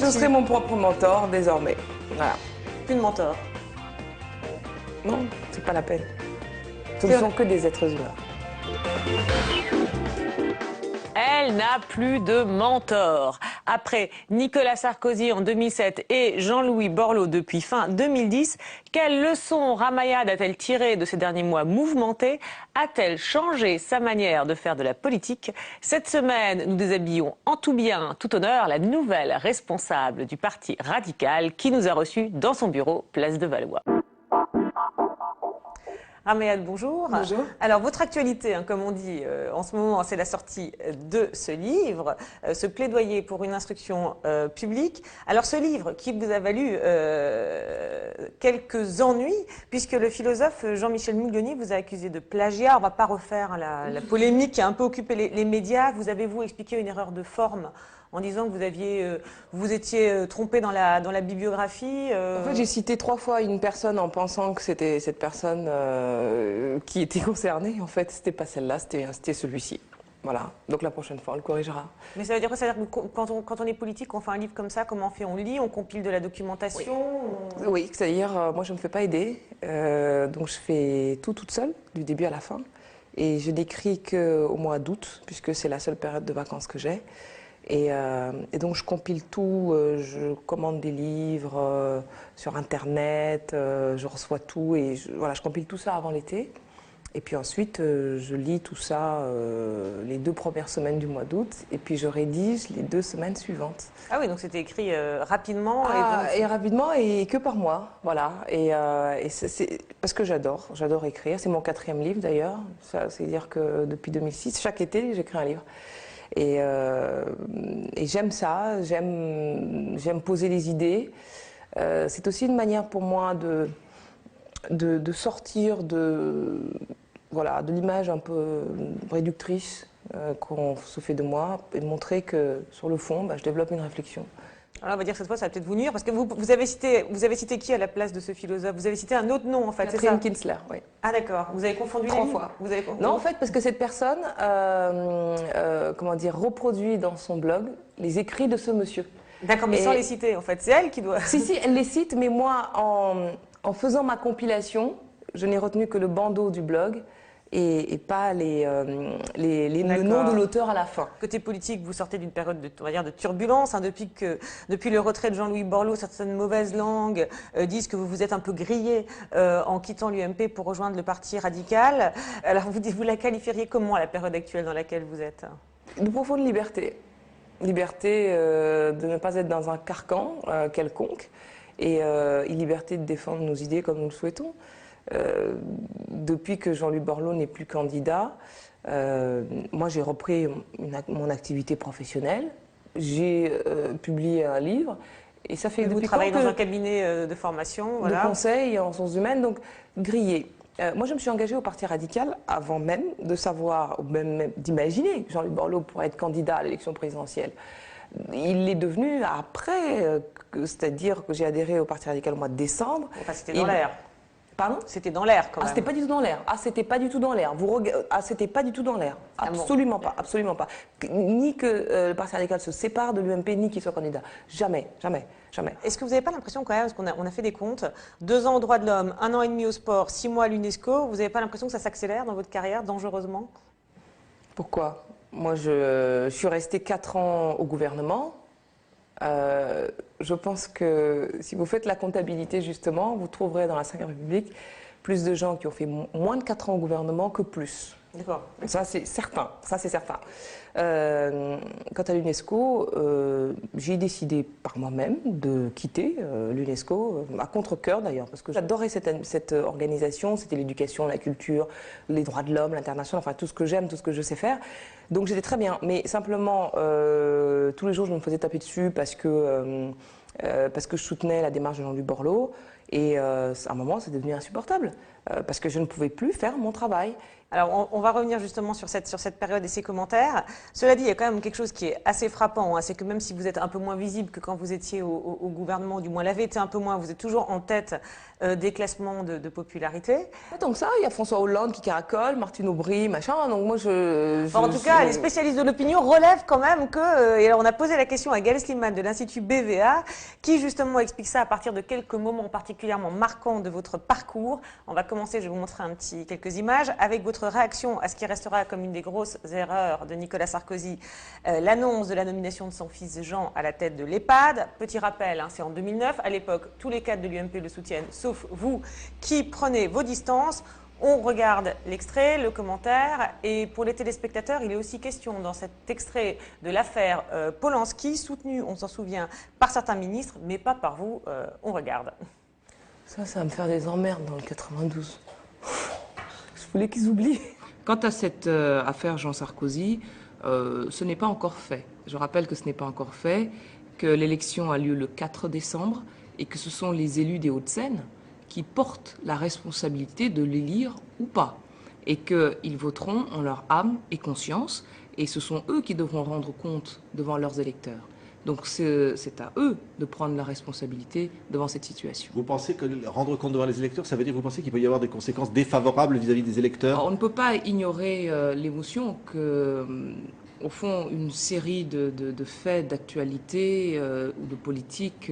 je serai mon propre mentor désormais. Voilà. Plus de mentor. Non, c'est pas la peine. Ce ne sont que des êtres humains. Elle n'a plus de mentor. Après Nicolas Sarkozy en 2007 et Jean-Louis Borloo depuis fin 2010, quelle leçon Ramayad a-t-elle tiré de ces derniers mois mouvementés? A-t-elle changé sa manière de faire de la politique? Cette semaine, nous déshabillons en tout bien, tout honneur, la nouvelle responsable du Parti radical qui nous a reçus dans son bureau, place de Valois. Ramayad, bonjour. Bonjour. Alors, votre actualité, comme on dit en ce moment, c'est la sortie de ce livre, ce plaidoyer pour une instruction publique. Alors, ce livre qui vous a valu quelques ennuis, puisque le philosophe Jean-Michel Miglioni vous a accusé de plagiat. On ne va pas refaire la polémique qui a un peu occupé les médias. Vous avez, vous, expliqué une erreur de forme en disant que vous étiez trompé dans la bibliographie. En fait, j'ai cité 3 fois une personne en pensant que c'était cette personne qui était concernée. En fait, c'était pas celle-là, c'était celui-ci. Voilà. Donc la prochaine fois, on le corrigera. Mais ça veut dire quoi? Ça veut dire que quand on est politique, on fait un livre comme ça, comment on fait? On lit, on compile de la documentation? Oui, c'est-à-dire, moi, je ne me fais pas aider. Donc je fais tout toute seule, du début à la fin. Et je n'écris qu'au mois d'août, puisque c'est la seule période de vacances que j'ai. Et donc je compile tout, je commande des livres sur Internet, je reçois tout et voilà, je compile tout ça avant l'été. Et puis ensuite, je lis tout ça les 2 premières semaines du mois d'août et puis je rédige les 2 semaines suivantes. Ah oui, donc c'était écrit rapidement. Et rapidement et que par mois, voilà. Et c'est parce que j'adore écrire. C'est mon 4e livre d'ailleurs. C'est-à-dire que depuis 2006, chaque été, j'écris un livre. Et j'aime ça, j'aime poser les idées. C'est aussi une manière pour moi de sortir de l'image un peu réductrice qu'on se fait de moi et de montrer que sur le fond, je développe une réflexion. Alors on va dire que cette fois, ça va peut-être vous nuire, parce que vous avez cité qui à la place de ce philosophe? Vous avez cité un autre nom, en fait, c'est ça? Catherine Kinsler, oui. Ah d'accord, vous avez confondu 3 les fois. livres. Non, en fait, parce que cette personne, reproduit dans son blog les écrits de ce monsieur. D'accord, mais sans les citer, en fait. C'est elle qui doit... Si, elle les cite, mais moi, en faisant ma compilation, je n'ai retenu que le bandeau du blog et pas le nom de l'auteur à la fin. Côté politique, vous sortez d'une période de turbulence. Depuis le retrait de Jean-Louis Borloo, certaines mauvaises langues disent que vous vous êtes un peu grillé en quittant l'UMP pour rejoindre le Parti radical. Alors vous la qualifieriez comment, la période actuelle dans laquelle vous êtes? De profonde liberté. Liberté de ne pas être dans un carcan quelconque et liberté de défendre nos idées comme nous le souhaitons. Depuis que Jean-Louis Borloo n'est plus candidat, moi j'ai repris mon activité professionnelle, j'ai publié un livre et ça fait vous depuis travaillez quand dans un cabinet de formation, voilà. De conseil en ressources humaines, donc grillé. Moi je me suis engagée au Parti radical avant même de savoir, ou même d'imaginer que Jean-Louis Borloo pourrait être candidat à l'élection présidentielle. Il l'est devenu après, c'est-à-dire que j'ai adhéré au Parti radical au mois de décembre. Enfin, c'était dans l'air. Pardon? C'était dans l'air quand même. C'était pas du tout dans l'air. C'était pas du tout dans l'air. C'était pas du tout dans l'air. Absolument pas, absolument pas. Ni que le Parti radical se sépare de l'UMP, ni qu'il soit candidat. Jamais, jamais, jamais. Est-ce que vous n'avez pas l'impression quand même, parce qu'on a fait des comptes, 2 ans aux droits de l'homme, 1 an et demi au sport, 6 mois à l'UNESCO, vous n'avez pas l'impression que ça s'accélère dans votre carrière dangereusement? Pourquoi? Moi, je suis restée 4 ans au gouvernement. Je pense que si vous faites la comptabilité justement, vous trouverez dans la Ve République plus de gens qui ont fait moins de 4 ans au gouvernement que plus. D'accord. Ça c'est certain, quant à l'UNESCO, j'ai décidé par moi-même de quitter l'UNESCO, à contre-cœur d'ailleurs, parce que j'adorais cette organisation, c'était l'éducation, la culture, les droits de l'homme, l'international, enfin tout ce que j'aime, tout ce que je sais faire. Donc j'étais très bien, mais simplement tous les jours je me faisais taper dessus parce que parce que je soutenais la démarche de Jean-Louis Borloo. Et à un moment, c'est devenu insupportable, parce que je ne pouvais plus faire mon travail. Alors, on va revenir justement sur cette période et ces commentaires. Cela dit, il y a quand même quelque chose qui est assez frappant, hein, c'est que même si vous êtes un peu moins visible que quand vous étiez au gouvernement, du moins l'avez été un peu moins, vous êtes toujours en tête des classements de popularité. Pas tant que ça, il y a François Hollande qui caracole, Martine Aubry, machin, donc moi En tout cas, les spécialistes de l'opinion relèvent quand même que, et alors on a posé la question à Gaël Slimane de l'Institut BVA, qui justement explique ça à partir de quelques moments particulièrement marquants de votre parcours. On va commencer, je vais vous montrer quelques images, avec votre réaction à ce qui restera comme une des grosses erreurs de Nicolas Sarkozy, l'annonce de la nomination de son fils Jean à la tête de l'EHPAD. Petit rappel, hein, c'est en 2009. À l'époque, tous les cadres de l'UMP le soutiennent, sauf vous qui prenez vos distances. On regarde l'extrait, le commentaire, et pour les téléspectateurs, il est aussi question dans cet extrait de l'affaire Polanski, soutenue, on s'en souvient, par certains ministres, mais pas par vous. On regarde. Ça va me faire des emmerdes dans le 92. Je voulais qu'ils oublient. Quant à cette affaire Jean Sarkozy, ce n'est pas encore fait. Je rappelle que ce n'est pas encore fait, que l'élection a lieu le 4 décembre et que ce sont les élus des Hauts-de-Seine qui portent la responsabilité de l'élire ou pas. Et qu'ils voteront en leur âme et conscience, et ce sont eux qui devront rendre compte devant leurs électeurs. Donc c'est à eux de prendre la responsabilité devant cette situation. Vous pensez que rendre compte devant les électeurs, ça veut dire que vous pensez qu'il peut y avoir des conséquences défavorables vis-à-vis des électeurs? Alors, on ne peut pas ignorer l'émotion que, au fond, une série de faits d'actualité ou de politique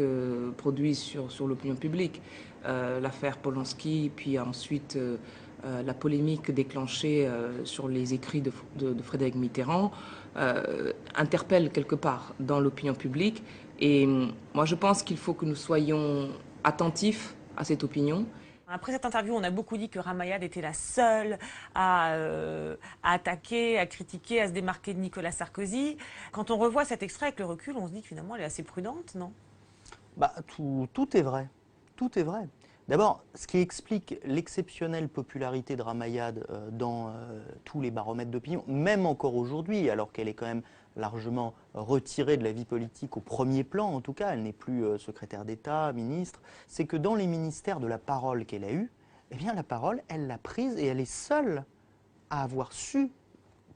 produisent sur l'opinion publique. L'affaire Polanski, puis ensuite la polémique déclenchée sur les écrits de Frédéric Mitterrand, interpelle quelque part dans l'opinion publique. Et moi, je pense qu'il faut que nous soyons attentifs à cette opinion. Après cette interview, on a beaucoup dit que Ramayad était la seule à attaquer, à critiquer, à se démarquer de Nicolas Sarkozy. Quand on revoit cet extrait avec le recul, on se dit que finalement, elle est assez prudente, non? Tout est vrai. Tout est vrai. D'abord, ce qui explique l'exceptionnelle popularité de Ramayad dans tous les baromètres d'opinion, même encore aujourd'hui, alors qu'elle est quand même largement retirée de la vie politique au premier plan, en tout cas, elle n'est plus secrétaire d'État, ministre, c'est que dans les ministères de la parole qu'elle a eue, eh bien la parole, elle l'a prise et elle est seule à avoir su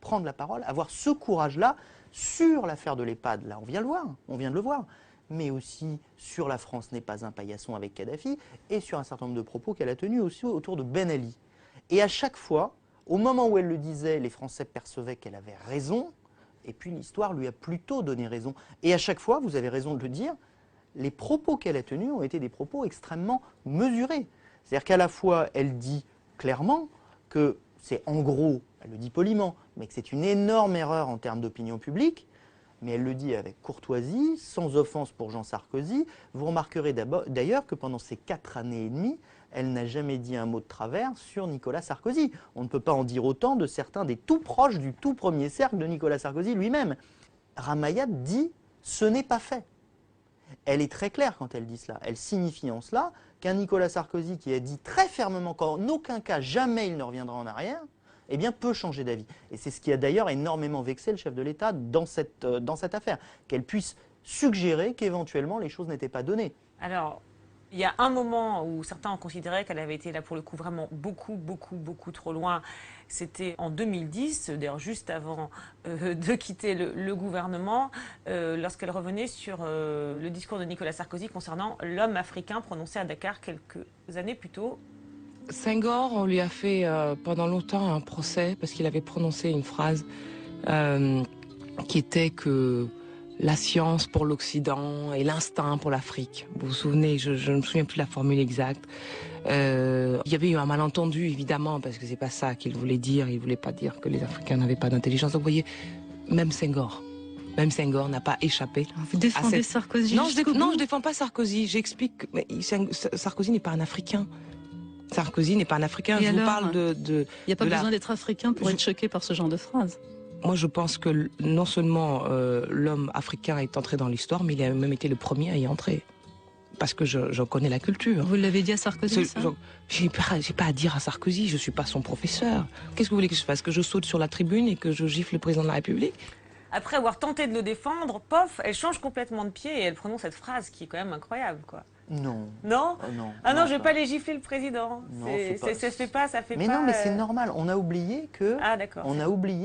prendre la parole, avoir ce courage-là sur l'affaire de l'EHPAD. Là, on vient de le voir. Mais aussi sur la France n'est pas un paillasson avec Kadhafi, et sur un certain nombre de propos qu'elle a tenus aussi autour de Ben Ali. Et à chaque fois, au moment où elle le disait, les Français percevaient qu'elle avait raison, et puis l'histoire lui a plutôt donné raison. Et à chaque fois, vous avez raison de le dire, les propos qu'elle a tenus ont été des propos extrêmement mesurés. C'est-à-dire qu'à la fois, elle dit clairement que c'est en gros, elle le dit poliment, mais que c'est une énorme erreur en termes d'opinion publique, mais elle le dit avec courtoisie, sans offense pour Jean Sarkozy. Vous remarquerez d'ailleurs que pendant ces 4 années et demie, elle n'a jamais dit un mot de travers sur Nicolas Sarkozy. On ne peut pas en dire autant de certains des tout proches du tout premier cercle de Nicolas Sarkozy lui-même. Ramayad dit « ce n'est pas fait ». Elle est très claire quand elle dit cela. Elle signifie en cela qu'un Nicolas Sarkozy qui a dit très fermement qu'en aucun cas, jamais il ne reviendra en arrière, eh bien, peut changer d'avis. Et c'est ce qui a d'ailleurs énormément vexé le chef de l'État dans cette affaire, qu'elle puisse suggérer qu'éventuellement les choses n'étaient pas données. Alors, il y a un moment où certains ont considéré qu'elle avait été là pour le coup vraiment beaucoup trop loin. C'était en 2010, d'ailleurs juste avant de quitter le gouvernement, lorsqu'elle revenait sur le discours de Nicolas Sarkozy concernant l'homme africain prononcé à Dakar quelques années plus tôt. Senghor, on lui a fait pendant longtemps un procès parce qu'il avait prononcé une phrase qui était que la science pour l'Occident et l'instinct pour l'Afrique. Vous vous souvenez, je ne me souviens plus de la formule exacte. Il y avait eu un malentendu, évidemment, parce que c'est pas ça qu'il voulait dire. Il voulait pas dire que les Africains n'avaient pas d'intelligence. Donc vous voyez, même Senghor n'a pas échappé. Vous défendez Sarkozy? Non, je défends pas Sarkozy. J'explique que Sarkozy n'est pas un Africain. Sarkozy n'est pas un Africain. Et je alors, vous parle de... Il n'y a pas besoin d'être africain pour être choqué par ce genre de phrase. Moi, je pense que non seulement l'homme africain est entré dans l'histoire, mais il a même été le premier à y entrer. Parce que j'en connais la culture. Vous l'avez dit à Sarkozy, ça? J'ai pas à dire à Sarkozy, je suis pas son professeur. Qu'est-ce que vous voulez que je fasse? Que je saute sur la tribune et que je gifle le président de la République? après avoir tenté de le défendre, pof, elle change complètement de pied et elle prononce cette phrase qui est quand même incroyable, quoi. Non. Non? Non. Ah non, je vais pas les gifler le président. Non, Ça fait mais pas. non, mais c'est normal. On a oublié Ah, d'accord.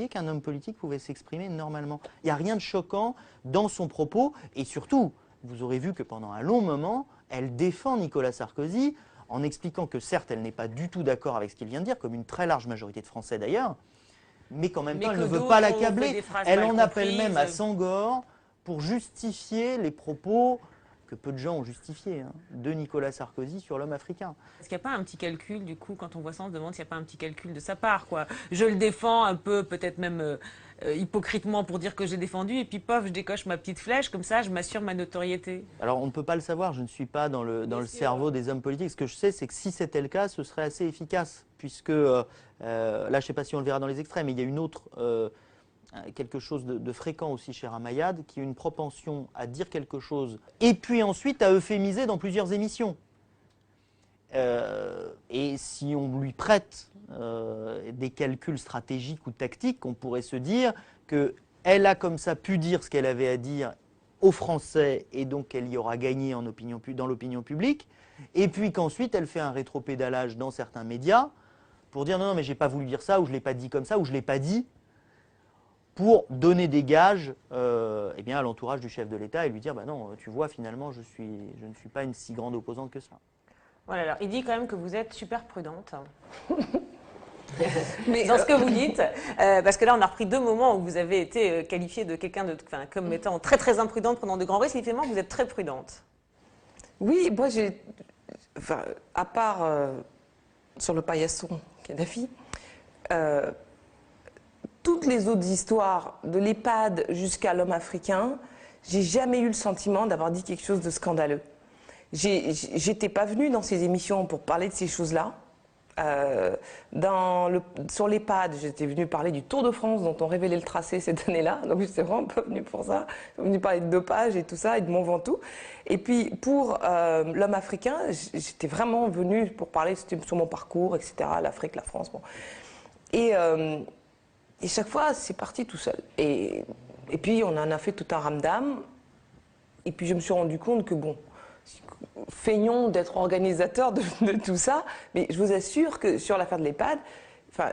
qu'un homme politique pouvait s'exprimer normalement. Il n'y a rien de choquant dans son propos. Et surtout, vous aurez vu que pendant un long moment, elle défend Nicolas Sarkozy en expliquant que certes, elle n'est pas du tout d'accord avec ce qu'il vient de dire, comme une très large majorité de Français d'ailleurs, mais qu'en même temps, elle ne veut pas l'accabler. Elle en appelle même à Senghor pour justifier les propos que peu de gens ont justifié, de Nicolas Sarkozy sur l'homme africain. Est-ce qu'il n'y a pas un petit calcul, du coup, quand on voit ça, on se demande s'il n'y a pas un petit calcul de sa part, quoi. Je le défends un peu, peut-être même hypocritement pour dire que j'ai défendu, et puis pof, je décoche ma petite flèche, comme ça, je m'assure ma notoriété. Alors, on ne peut pas le savoir, je ne suis pas dans le cerveau des hommes politiques. Ce que je sais, c'est que si c'était le cas, ce serait assez efficace, puisque, là, je ne sais pas si on le verra dans les extraits, mais il y a une autre... quelque chose de fréquent aussi chez Ramayad, qui a une propension à dire quelque chose et puis ensuite à euphémiser dans plusieurs émissions. Et si on lui prête des calculs stratégiques ou tactiques, on pourrait se dire qu'elle a comme ça pu dire ce qu'elle avait à dire aux Français et donc elle y aura gagné dans l'opinion publique, et puis qu'ensuite elle fait un rétropédalage dans certains médias pour dire non, mais j'ai pas voulu dire ça, ou je l'ai pas dit comme ça, ou je l'ai pas dit, pour donner des gages eh bien, à l'entourage du chef de l'État et lui dire bah non, tu vois, finalement, je ne suis pas une si grande opposante que ça. Voilà, alors il dit quand même que vous êtes super prudente. Mais dans ce que vous dites, parce que là on a repris 2 moments où vous avez été qualifié de quelqu'un comme étant très très imprudente, prenant de grands risques, et finalement vous êtes très prudente. Oui, moi j'ai, enfin, à part sur le paillasson Kadhafi, toutes les autres histoires, de l'EHPAD jusqu'à l'homme africain, j'ai jamais eu le sentiment d'avoir dit quelque chose de scandaleux. J'étais pas venue dans ces émissions pour parler de ces choses-là. Sur l'EHPAD, j'étais venue parler du Tour de France dont on révélait le tracé cette année-là, donc j'étais vraiment pas venue pour ça. Je suis venue parler de dopage et tout ça, et de Mont Ventoux. Et puis pour l'homme africain, j'étais vraiment venue pour parler sur mon parcours, etc., l'Afrique, la France. Bon. Et chaque fois, c'est parti tout seul. Et puis, on en a fait tout un ramdam. Et puis, je me suis rendu compte que, bon, feignons d'être organisateur de tout ça. Mais je vous assure que sur l'affaire de l'EHPAD, enfin,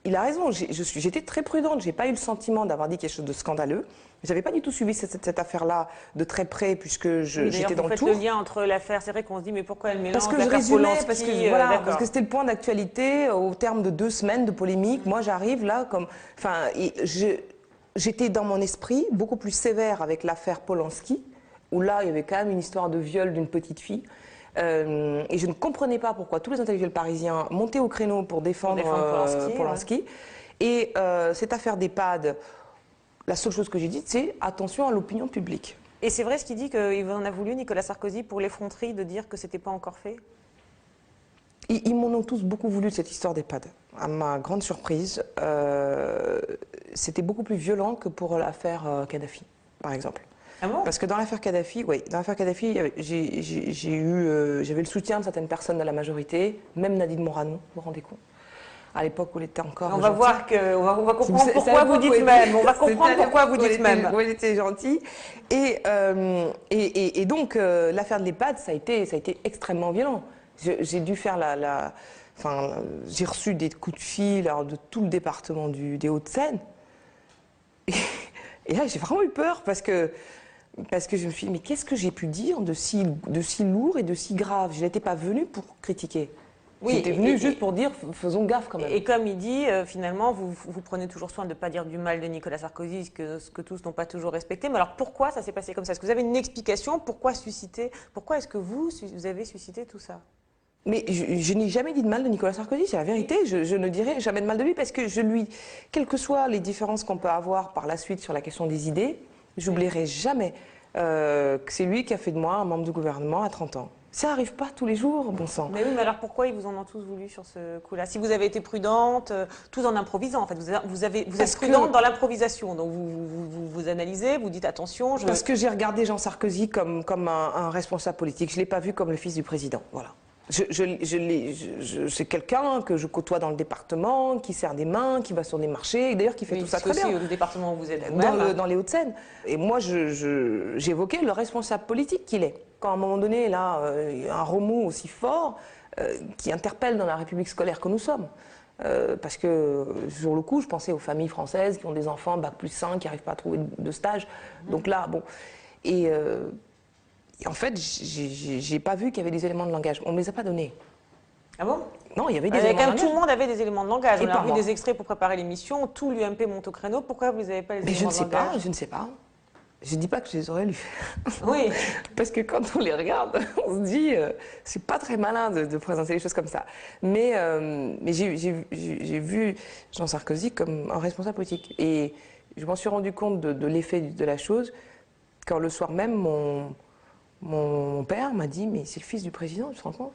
il a raison. J'étais très prudente. Je n'ai pas eu le sentiment d'avoir dit quelque chose de scandaleux. Je n'avais pas du tout suivi cette affaire-là de très près, puisque j'étais dans le tour. Vous faites le lien entre l'affaire, c'est vrai qu'on se dit, mais pourquoi elle mélange parce que je résumais, parce que c'était le point d'actualité au terme de 2 semaines de polémique. Moi, j'arrive là comme... Enfin, j'étais dans mon esprit beaucoup plus sévère avec l'affaire Polanski, où là, il y avait quand même une histoire de viol d'une petite fille. Et je ne comprenais pas pourquoi tous les intellectuels parisiens montaient au créneau pour défendre Polanski. Ouais. Et cette affaire d'EHPAD... La seule chose que j'ai dite, c'est attention à l'opinion publique. Et c'est vrai ce qu'il dit qu'il en a voulu, Nicolas Sarkozy, pour l'effronterie, de dire que ce n'était pas encore fait? Ils m'en ont tous beaucoup voulu de cette histoire d'EHPAD. À ma grande surprise, c'était beaucoup plus violent que pour l'affaire Kadhafi, par exemple. Ah bon? Parce que dans l'affaire Kadhafi, oui, j'avais le soutien de certaines personnes de la majorité, même Nadine Morano, vous vous rendez compte? À l'époque où elle était encore on va voir on va comprendre pourquoi vous dites même. On va comprendre pourquoi vous dites même. Où elle était gentille. Et donc, l'affaire de l'EHPAD, ça a été extrêmement violent. J'ai dû faire enfin, j'ai reçu des coups de fil de tout le département des Hauts-de-Seine. Et là, j'ai vraiment eu peur parce que je me suis dit, mais qu'est-ce que j'ai pu dire de si lourd et de si grave? Je n'étais pas venue pour critiquer. Oui, j'étais venue juste pour dire, faisons gaffe quand même. Et comme il dit, finalement, vous prenez toujours soin de ne pas dire du mal de Nicolas Sarkozy, ce que tous n'ont pas toujours respecté. Mais alors pourquoi ça s'est passé comme ça? Est-ce que vous avez une explication? Pourquoi est-ce que vous avez suscité tout ça? Mais je n'ai jamais dit de mal de Nicolas Sarkozy, c'est la vérité. Je ne dirai jamais de mal de lui parce que quelles que soient les différences qu'on peut avoir par la suite sur la question des idées, j'oublierai jamais que c'est lui qui a fait de moi un membre du gouvernement à 30 ans. Ça n'arrive pas tous les jours, bon sang. Mais oui, mais alors pourquoi ils vous en ont tous voulu sur ce coup-là? Si vous avez été prudente, tout en improvisant, en fait, vous êtes prudente dans l'improvisation. Donc vous analysez, vous dites attention. Parce que j'ai regardé Jean Sarkozy comme un responsable politique. Je ne l'ai pas vu comme le fils du président. Voilà. C'est quelqu'un que je côtoie dans le département, qui serre des mains, qui va sur des marchés, et d'ailleurs qui fait Oui, tout ça c'est très aussi bien. au département où vous êtes Dans les Hauts-de-Seine. Et moi, j'évoquais le responsable politique qu'il est. Quand à un moment donné, là, il y a un remous aussi fort qui interpelle dans la République scolaire que nous sommes. Parce que, sur le coup, je pensais aux familles françaises qui ont des enfants bac+5, qui n'arrivent pas à trouver de stage. Donc là, bon. Et en fait, j'ai pas vu qu'il y avait des éléments de langage. On ne me les a pas donnés. Ah bon? Non, il y avait des éléments de Quand même, langage. tout le monde avait des éléments de langage. Et On a pas vu moi. des extraits pour préparer l'émission, tout l'UMP monte au créneau. Pourquoi vous n'avez pas les Mais je éléments ne de sais langage? pas, je ne sais pas. Je ne dis pas que je les aurais lus. Oui. Parce que quand on les regarde, on se dit, c'est pas très malin de présenter les choses comme ça. Mais j'ai vu Jean Sarkozy comme un responsable politique. Et je m'en suis rendu compte de l'effet de la chose quand le soir même, mon père m'a dit, mais c'est le fils du président, tu te rends compte?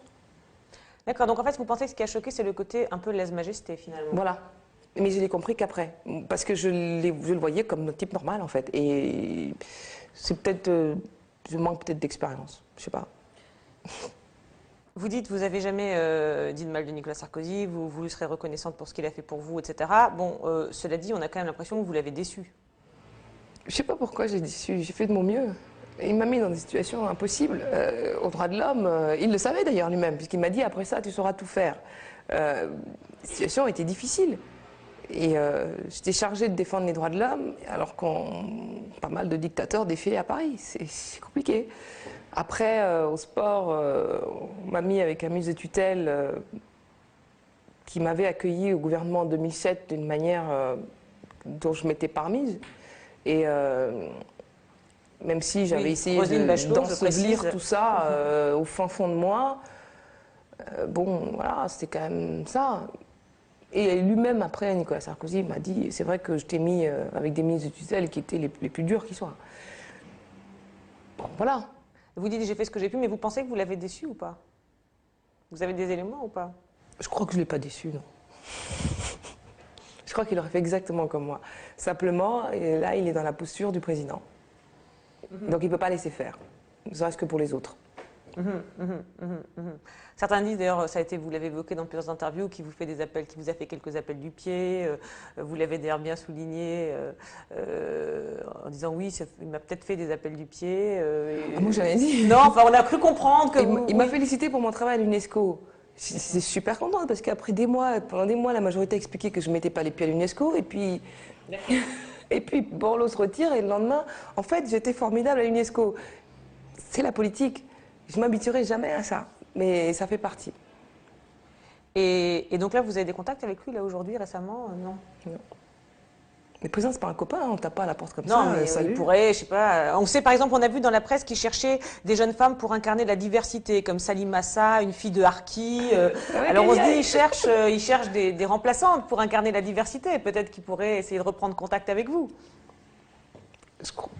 D'accord, donc en fait, vous pensez que ce qui a choqué, c'est le côté un peu lèse-majesté, finalement. Voilà. Mais je l'ai compris qu'après. Parce que je le voyais comme un type normal, en fait. Et c'est peut-être... je manque peut-être d'expérience. Je sais pas. Vous dites, vous n'avez jamais dit de mal de Nicolas Sarkozy, vous lui serez reconnaissante pour ce qu'il a fait pour vous, etc. Bon, cela dit, on a quand même l'impression que vous l'avez déçu. Je sais pas pourquoi j'ai déçu. J'ai fait de mon mieux. Il m'a mis dans des situations impossibles. Aux droits de l'homme, il le savait d'ailleurs lui-même, puisqu'il m'a dit, après ça, tu sauras tout faire. Les situations étaient difficiles. Et j'étais chargée de défendre les droits de l'homme, alors qu'on pas mal de dictateurs défilaient à Paris. C'est compliqué. Après, au sport, on m'a mis avec un ministre de tutelle qui m'avait accueilli au gouvernement en 2007 d'une manière dont je m'étais pas remise. Et même si j'avais essayé d'ensevelir tout ça au fin fond de moi, bon, voilà, c'était quand même ça. Et lui-même, après, Nicolas Sarkozy m'a dit, c'est vrai que je t'ai mis avec des ministres de tutelle qui étaient les plus durs qui soient. Bon, voilà. Vous dites, j'ai fait ce que j'ai pu, mais vous pensez que vous l'avez déçu ou pas? Vous avez des éléments ou pas? Je crois que je ne l'ai pas déçu, non. Je crois qu'il aurait fait exactement comme moi. Simplement, et là, il est dans la posture du président. Donc il ne peut pas laisser faire, ne serait-ce que pour les autres. Certains disent d'ailleurs, ça a été, vous l'avez évoqué dans plusieurs interviews, qui vous fait des appels, qui vous a fait quelques appels du pied. Vous l'avez d'ailleurs bien souligné en disant oui, il m'a peut-être fait des appels du pied. Moi j'avais dit. Non, enfin on a cru comprendre que il m'a félicité pour mon travail à l'UNESCO. J'étais super contente parce qu'après pendant des mois, la majorité a expliqué que je ne mettais pas les pieds à l'UNESCO et puis. Et puis Borloo se retire et le lendemain, en fait, j'étais formidable à l'UNESCO. C'est la politique. Je ne m'habituerai jamais à ça, mais ça fait partie. Et donc là, vous avez des contacts avec lui, là, aujourd'hui, récemment? Non. Non. Le président, c'est pas un copain, on tape pas à la porte comme non, ça. Non, mais salut. il pourrait, je sais pas. On sait, par exemple, on a vu dans la presse qu'il cherchait des jeunes femmes pour incarner la diversité, comme Salim Massa, une fille de Harki. Alors on se dit, il cherche des remplaçantes pour incarner la diversité. Peut-être qu'il pourrait essayer de reprendre contact avec vous.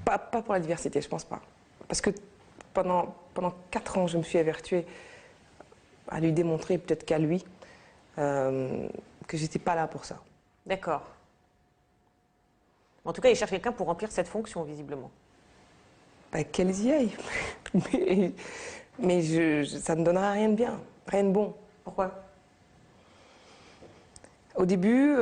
Pas pour la diversité, je pense pas. Parce que pendant 4 ans, je me suis évertuée à lui démontrer, peut-être qu'à lui, que j'étais pas là pour ça. D'accord. En tout cas, il cherche quelqu'un pour remplir cette fonction, visiblement. Bah, qu'elles y aillent. mais ça ne donnera rien de bien, rien de bon. Pourquoi? Au début,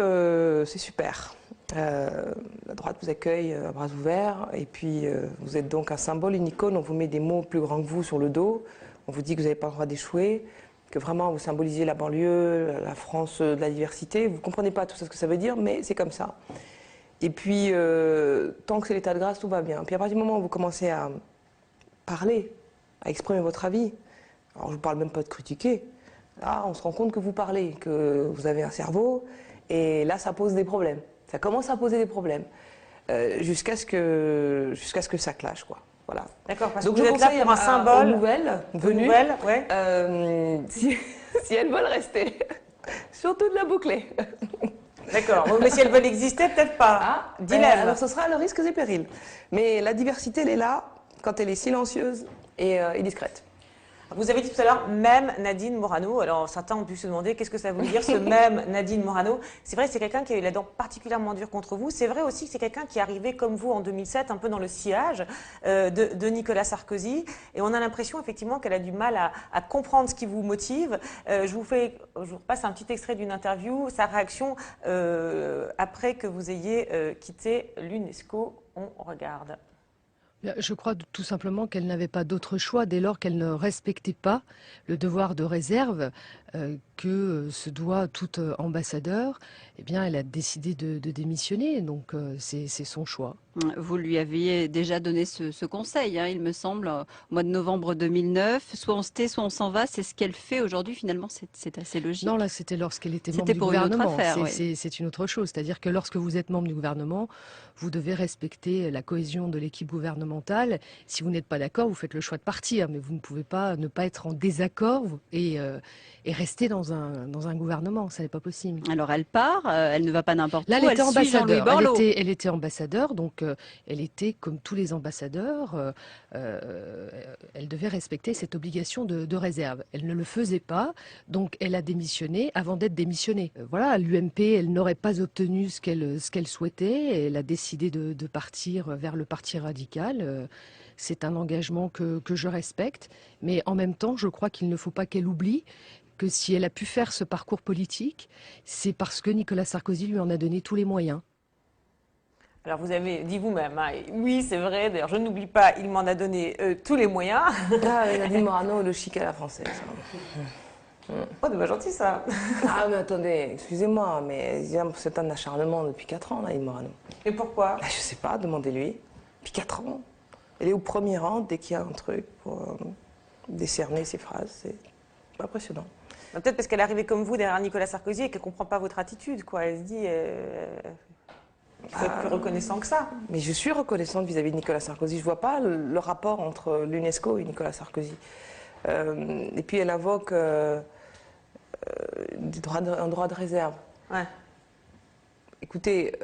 c'est super. La droite vous accueille à bras ouverts, et puis vous êtes donc un symbole, une icône, on vous met des mots plus grands que vous sur le dos, on vous dit que vous n'avez pas le droit d'échouer, que vraiment vous symbolisez la banlieue, la France de la diversité. Vous ne comprenez pas tout ça, ce que ça veut dire, mais c'est comme ça. Et puis, tant que c'est l'état de grâce, tout va bien. Puis à partir du moment où vous commencez à parler, à exprimer votre avis, alors je ne vous parle même pas de critiquer, là on se rend compte que vous parlez, que vous avez un cerveau, et là ça pose des problèmes. Ça commence à poser des problèmes, jusqu'à ce que ça clash, quoi. Voilà. D'accord, parce donc que vous êtes là pour un symbole. Aux nouvelles venues, ouais. si elles veulent rester, surtout de la boucler. D'accord, mais si elles veulent exister, peut-être pas. Ah, alors ce sera le risque et périls. Mais la diversité, elle est là quand elle est silencieuse et discrète. Vous avez dit tout à l'heure, même Nadine Morano. Alors certains ont pu se demander qu'est-ce que ça veut dire, ce même Nadine Morano. C'est vrai, c'est quelqu'un qui a eu la dent particulièrement dure contre vous. C'est vrai aussi que c'est quelqu'un qui est arrivé comme vous en 2007, un peu dans le sillage de Nicolas Sarkozy. Et on a l'impression effectivement qu'elle a du mal à comprendre ce qui vous motive. Je vous repasse un petit extrait d'une interview, sa réaction après que vous ayez quitté l'UNESCO. On regarde. Je crois tout simplement qu'elle n'avait pas d'autre choix dès lors qu'elle ne respectait pas le devoir de réserve que se doit tout ambassadeur. Eh bien, elle a décidé de démissionner, donc c'est son choix. Vous lui aviez déjà donné ce conseil, hein, il me semble, au mois de novembre 2009. Soit on se tait, soit on s'en va. C'est ce qu'elle fait aujourd'hui, finalement, c'est assez logique. Non, là, c'était lorsqu'elle était membre du gouvernement. C'est une autre chose. C'est-à-dire que lorsque vous êtes membre du gouvernement, vous devez respecter la cohésion de l'équipe gouvernementale. Si vous n'êtes pas d'accord, vous faites le choix de partir, mais vous ne pouvez pas ne pas être en désaccord et rester dans un gouvernement. Ça n'est pas possible. Alors, elle part, elle ne va pas n'importe où. Là, elle était ambassadeur. Borloo. Elle était ambassadeur, donc elle était comme tous les ambassadeurs. Elle devait respecter cette obligation de réserve. Elle ne le faisait pas, donc elle a démissionné avant d'être démissionnée. Voilà, l'UMP, elle n'aurait pas obtenu ce qu'elle souhaitait. Elle a décidé de partir vers le parti radical. C'est un engagement que je respecte, mais en même temps, je crois qu'il ne faut pas qu'elle oublie que si elle a pu faire ce parcours politique, c'est parce que Nicolas Sarkozy lui en a donné tous les moyens. Alors vous avez dit vous-même, hein, oui c'est vrai, d'ailleurs je n'oublie pas, il m'en a donné tous les moyens. Ah, Nadine Morano, le chic à la française. Oh, c'est pas gentil ça. Ah, mais attendez, excusez-moi, mais c'est un acharnement depuis 4 ans, Nadine Morano. Et pourquoi? Je sais pas, demandez-lui. Depuis 4 ans. Elle est au premier rang dès qu'il y a un truc pour décerner ses phrases. C'est impressionnant. Peut-être parce qu'elle est arrivée comme vous derrière Nicolas Sarkozy et qu'elle ne comprend pas votre attitude, quoi. Elle se dit, il faut être plus reconnaissant que ça. Mais je suis reconnaissante vis-à-vis de Nicolas Sarkozy. Je ne vois pas le rapport entre l'UNESCO et Nicolas Sarkozy. Et puis elle invoque un droit de réserve. Ouais. Écoutez,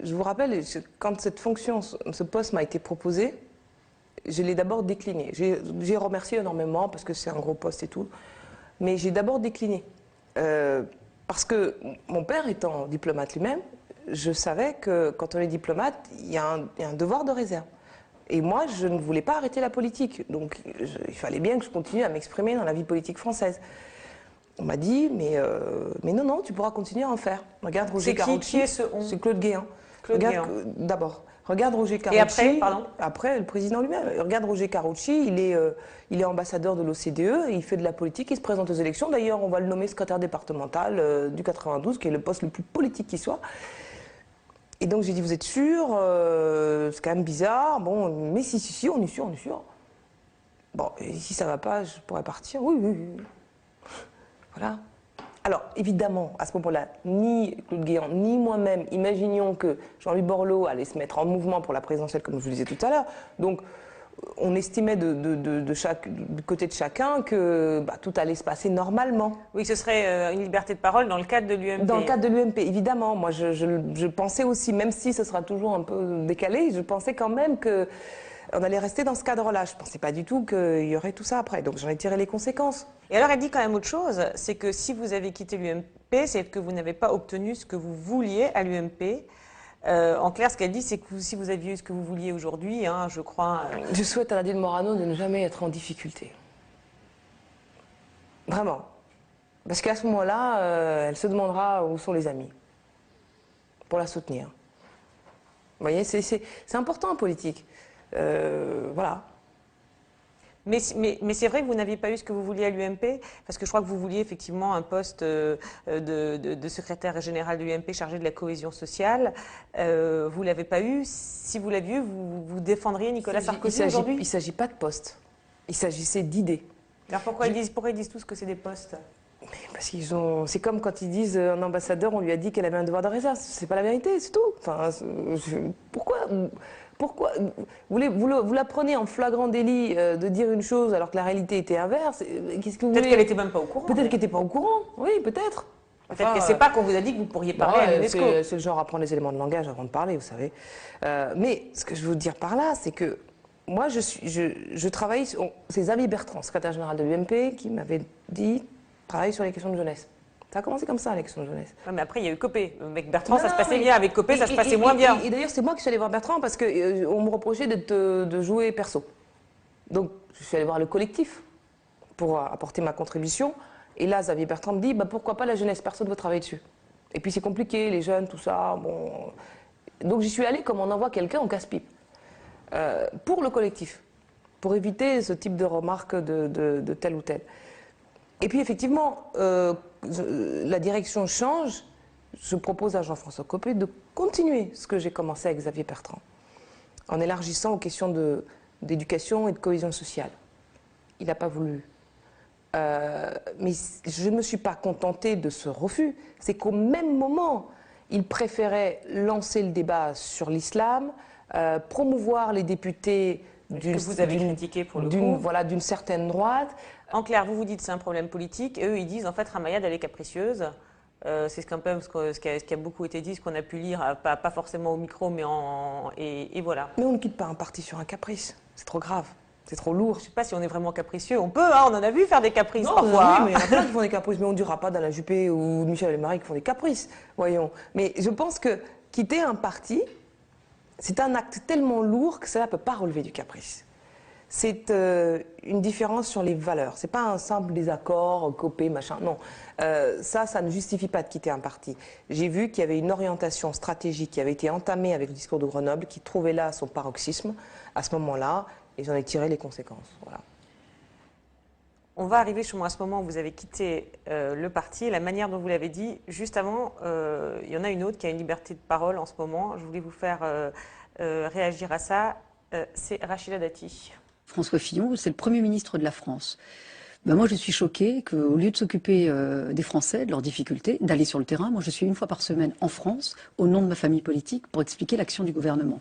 je vous rappelle, quand cette fonction, ce poste m'a été proposé, je l'ai d'abord décliné. J'ai remercié énormément parce que c'est un gros poste et tout. Mais j'ai d'abord décliné. Parce que mon père étant diplomate lui-même, je savais que quand on est diplomate, il y a un devoir de réserve. Et moi, je ne voulais pas arrêter la politique. Donc il fallait bien que je continue à m'exprimer dans la vie politique française. On m'a dit, mais non, tu pourras continuer à en faire. Regarde Roger Carucci. Qui est ce on? C'est Claude Guéant. D'abord. Regarde Roger Carucci. Et après, pardon? Après, le président lui-même. Regarde Roger Carucci, il est ambassadeur de l'OCDE, il fait de la politique, il se présente aux élections. D'ailleurs, on va le nommer secrétaire départemental du 92, qui est le poste le plus politique qui soit. Et donc j'ai dit, vous êtes sûr? C'est quand même bizarre. Bon, mais si, on est sûr, on est sûr. Bon, et si ça va pas, je pourrais partir. Oui. Voilà. Alors, évidemment, à ce moment-là, ni Claude Guéant, ni moi-même imaginions que Jean-Louis Borloo allait se mettre en mouvement pour la présidentielle, comme je vous le disais tout à l'heure. Donc, on estimait du côté de chacun que tout allait se passer normalement. Oui, ce serait une liberté de parole dans le cadre de l'UMP. Dans le cadre de l'UMP, évidemment. Moi, je pensais aussi, même si ce sera toujours un peu décalé, je pensais quand même que on allait rester dans ce cadre-là. Je ne pensais pas du tout qu'il y aurait tout ça après. Donc j'en ai tiré les conséquences. Et alors elle dit quand même autre chose, c'est que si vous avez quitté l'UMP, c'est que vous n'avez pas obtenu ce que vous vouliez à l'UMP. En clair, ce qu'elle dit, c'est que si vous aviez eu ce que vous vouliez aujourd'hui, hein, je crois... Je souhaite à Nadine Morano de ne jamais être en difficulté. Vraiment. Parce qu'à ce moment-là, elle se demandera où sont les amis pour la soutenir. Vous voyez, c'est important en politique. Voilà. Mais c'est vrai que vous n'aviez pas eu ce que vous vouliez à l'UMP, parce que je crois que vous vouliez effectivement un poste de secrétaire général de l'UMP chargé de la cohésion sociale. Vous ne l'avez pas eu. Si vous l'aviez eu, vous défendriez Nicolas Sarkozy aujourd'hui? Il ne s'agit pas de poste. Il s'agissait d'idées. Alors pourquoi ils disent tous que c'est des postes? Mais parce qu'ils ont. C'est comme quand ils disent un ambassadeur, on lui a dit qu'elle avait un devoir de réserve. C'est pas la vérité, c'est tout. Enfin, pourquoi vous la prenez en flagrant délit de dire une chose alors que la réalité était inverse? Peut-être qu'elle n'était même pas au courant. Peut-être qu'elle n'était pas au courant, oui, peut-être. Peut-être qu'elle ne sait pas qu'on vous a dit que vous pourriez parler à l'UNESCO. C'est le genre à prendre les éléments de langage avant de parler, vous savez. Mais ce que je veux dire par là, c'est que moi, je travaille, c'est Xavier Bertrand, secrétaire général de l'UMP, qui m'avait dit travaille sur les questions de jeunesse. Ça a commencé comme ça, les questions de jeunesse. Ouais, mais après, il y a eu Copé. Avec Bertrand, Non, ça se passait mais- bien. Avec Copé, ça se passait moins bien. Et d'ailleurs, c'est moi qui suis allée voir Bertrand parce qu'on me reprochait de jouer perso. Donc, je suis allée voir le collectif pour apporter ma contribution. Et là, Xavier Bertrand me dit, bah, pourquoi pas la jeunesse, personne ne veut travailler dessus. Et puis c'est compliqué, les jeunes, tout ça. Bon. Donc j'y suis allée comme on envoie quelqu'un en casse-pipe. Pour le collectif, pour éviter ce type de remarques de tel ou tel. Et puis effectivement, la direction change. Je propose à Jean-François Copé de continuer ce que j'ai commencé avec Xavier Bertrand, en élargissant aux questions d'éducation et de cohésion sociale. Il n'a pas voulu. Mais je ne me suis pas contentée de ce refus. C'est qu'au même moment, il préférait lancer le débat sur l'islam, promouvoir les députés Que vous avez critiqué pour le coup. voilà, d'une certaine droite. En clair, vous vous dites c'est un problème politique, et eux ils disent en fait Ramayad elle est capricieuse. C'est ce qui a beaucoup été dit, ce qu'on a pu lire, pas forcément au micro, mais et voilà. Mais on ne quitte pas un parti sur un caprice. C'est trop grave, c'est trop lourd. Je ne sais pas si on est vraiment capricieux. On peut, hein, on en a vu faire des caprices Non, parfois. oui, mais il y en a plein qui font des caprices, mais on ne dira pas d'Alain Juppé ou de Michel Alliot-Marie qui font des caprices, voyons. Mais je pense que quitter un parti, c'est un acte tellement lourd que cela ne peut pas relever du caprice. C'est une différence sur les valeurs. C'est pas un simple désaccord, Copé, machin. Non, ça ne justifie pas de quitter un parti. J'ai vu qu'il y avait une orientation stratégique qui avait été entamée avec le discours de Grenoble, qui trouvait là son paroxysme à ce moment-là, et j'en ai tiré les conséquences. Voilà. On va arriver justement à ce moment où vous avez quitté le parti. La manière dont vous l'avez dit, juste avant, il y en a une autre qui a une liberté de parole en ce moment. Je voulais vous faire réagir à ça. C'est Rachida Dati. François Fillon, c'est le Premier ministre de la France. Ben moi, je suis choquée qu'au lieu de s'occuper des Français, de leurs difficultés, d'aller sur le terrain, moi, je suis une fois par semaine en France, au nom de ma famille politique, pour expliquer l'action du gouvernement.